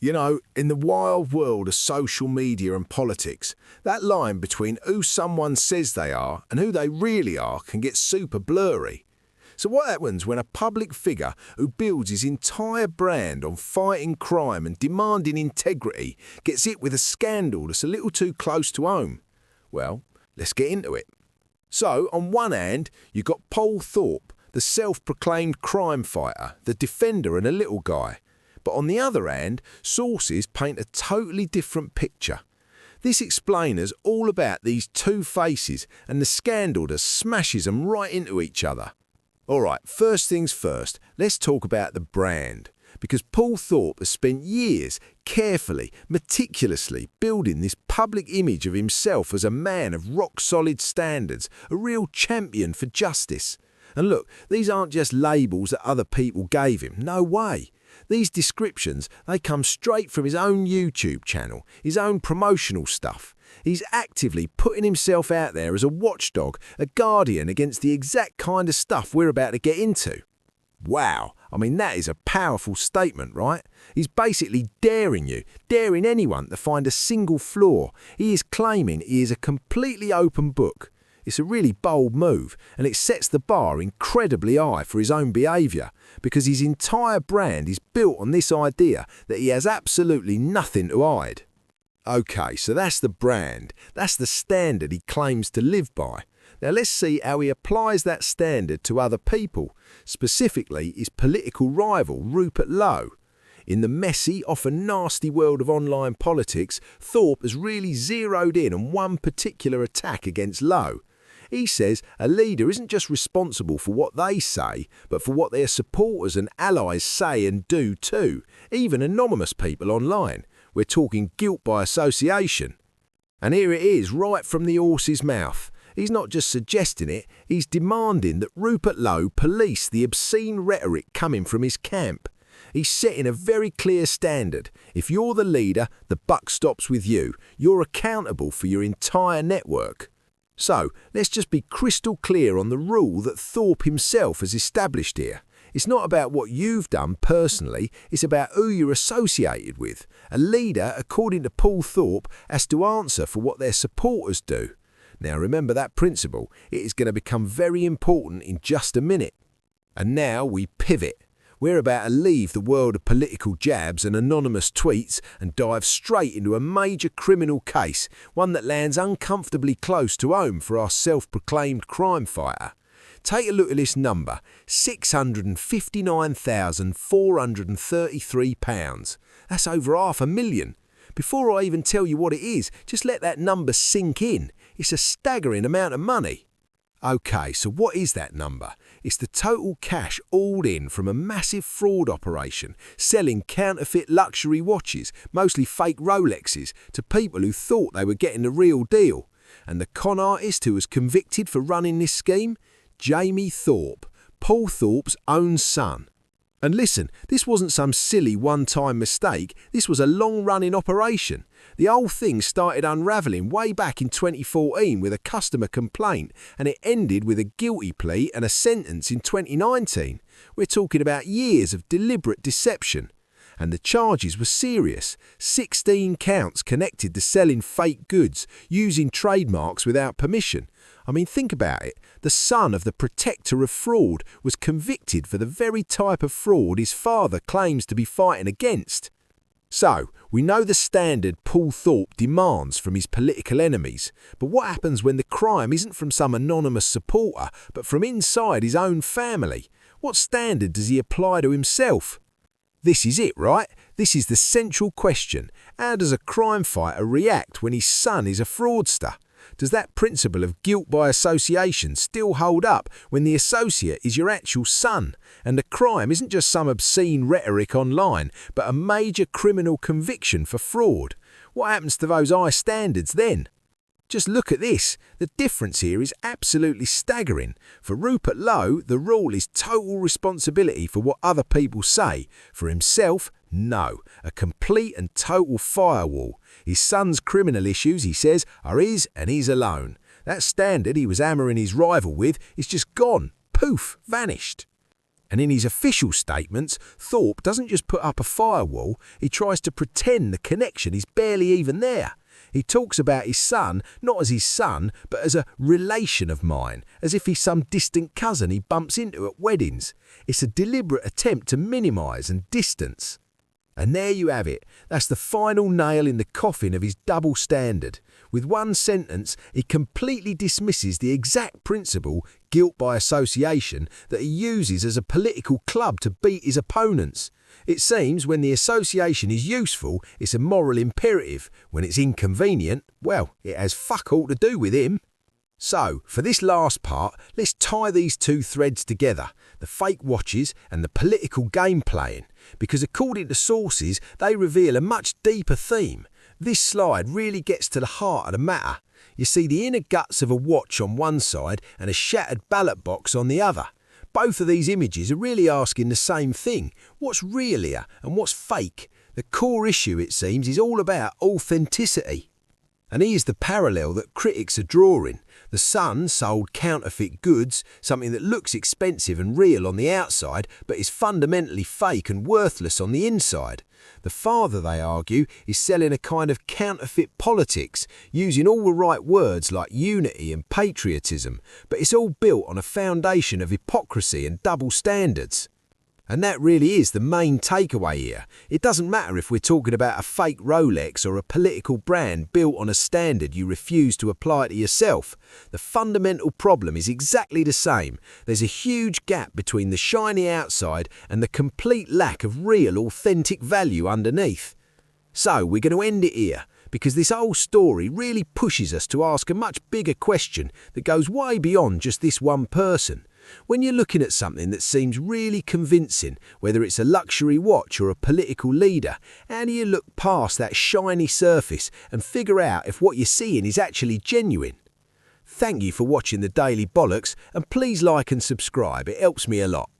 You know, in the wild world of social media and politics, that line between who someone says they are and who they really are can get super blurry. So what happens when a public figure who builds his entire brand on fighting crime and demanding integrity gets hit with a scandal that's a little too close to home? Well, let's get into it. So, on one hand, you've got Paul Thorpe, the self-proclaimed crime fighter, the defender and a little guy. But on the other hand, sources paint a totally different picture. This explainer's all about these two faces and the scandal that smashes them right into each other. Alright, first things first, let's talk about the brand. Because Paul Thorpe has spent years carefully, meticulously building this public image of himself as a man of rock-solid standards, a real champion for justice. And look, these aren't just labels that other people gave him, no way. These descriptions, they come straight from his own YouTube channel, his own promotional stuff. He's actively putting himself out there as a watchdog, a guardian against the exact kind of stuff we're about to get into. Wow, I mean that is a powerful statement, right? He's basically daring you, daring anyone to find a single flaw. He is claiming he is a completely open book. It's a really bold move, and it sets the bar incredibly high for his own behaviour, because his entire brand is built on this idea that he has absolutely nothing to hide. Okay, so that's the brand, that's the standard he claims to live by. Now let's see how he applies that standard to other people, specifically his political rival Rupert Lowe. In the messy, often nasty world of online politics, Thorpe has really zeroed in on one particular attack against Lowe. He says a leader isn't just responsible for what they say, but for what their supporters and allies say and do too, even anonymous people online. We're talking guilt by association. And here it is, right from the horse's mouth. He's not just suggesting it, he's demanding that Rupert Lowe police the obscene rhetoric coming from his camp. He's setting a very clear standard. If you're the leader, the buck stops with you. You're accountable for your entire network. So, let's just be crystal clear on the rule that Thorpe himself has established here. It's not about what you've done personally, it's about who you're associated with. A leader, according to Paul Thorpe, has to answer for what their supporters do. Now remember that principle, it is going to become very important in just a minute. And now we pivot. We're about to leave the world of political jabs and anonymous tweets and dive straight into a major criminal case, one that lands uncomfortably close to home for our self-proclaimed crime fighter. Take a look at this number, £659,433. That's over $500,000. Before I even tell you what it is, just let that number sink in. It's a staggering amount of money. Okay, so what is that number? It's the total cash all in from a massive fraud operation, selling counterfeit luxury watches, mostly fake Rolexes, to people who thought they were getting the real deal. And the con artist who was convicted for running this scheme? Jamie Thorpe, Paul Thorpe's own son. And listen, this wasn't some silly one-time mistake, this was a long-running operation. The whole thing started unravelling way back in 2014 with a customer complaint, and it ended with a guilty plea and a sentence in 2019. We're talking about years of deliberate deception. And the charges were serious. 16 counts connected to selling fake goods, using trademarks without permission. I mean, think about it. The son of the protector of fraud was convicted for the very type of fraud his father claims to be fighting against. So, we know the standard Paul Thorpe demands from his political enemies, but what happens when the crime isn't from some anonymous supporter, but from inside his own family? What standard does he apply to himself? This is it, right? This is the central question. How does a crime fighter react when his son is a fraudster? Does that principle of guilt by association still hold up when the associate is your actual son, and the crime isn't just some obscene rhetoric online, but a major criminal conviction for fraud? What happens to those high standards then? Just look at this. The difference here is absolutely staggering. For Rupert Lowe, the rule is total responsibility for what other people say. For himself, no. A complete and total firewall. His son's criminal issues, he says, are his and his alone. That standard he was hammering his rival with is just gone. Poof, vanished. And in his official statements, Thorpe doesn't just put up a firewall, he tries to pretend the connection is barely even there. He talks about his son not as his son, but as a relation of mine, as if he's some distant cousin he bumps into at weddings. It's a deliberate attempt to minimise and distance. And there you have it. That's the final nail in the coffin of his double standard. With one sentence, he completely dismisses the exact principle, guilt by association, that he uses as a political club to beat his opponents. It seems when the association is useful, it's a moral imperative. When it's inconvenient, well, it has fuck all to do with him. So, for this last part, let's tie these two threads together, the fake watches and the political game playing, because according to sources, they reveal a much deeper theme. This slide really gets to the heart of the matter. You see the inner guts of a watch on one side and a shattered ballot box on the other. Both of these images are really asking the same thing. What's real here and what's fake? The core issue, it seems, is all about authenticity. And here's the parallel that critics are drawing. The son sold counterfeit goods, something that looks expensive and real on the outside, but is fundamentally fake and worthless on the inside. The father, they argue, is selling a kind of counterfeit politics, using all the right words like unity and patriotism, but it's all built on a foundation of hypocrisy and double standards. And that really is the main takeaway here. It doesn't matter if we're talking about a fake Rolex or a political brand built on a standard you refuse to apply to yourself. The fundamental problem is exactly the same. There's a huge gap between the shiny outside and the complete lack of real, authentic value underneath. So we're going to end it here, because this whole story really pushes us to ask a much bigger question that goes way beyond just this one person. When you're looking at something that seems really convincing, whether it's a luxury watch or a political leader, how do you look past that shiny surface and figure out if what you're seeing is actually genuine? Thank you for watching the Daily Bollocks, and please like and subscribe, it helps me a lot.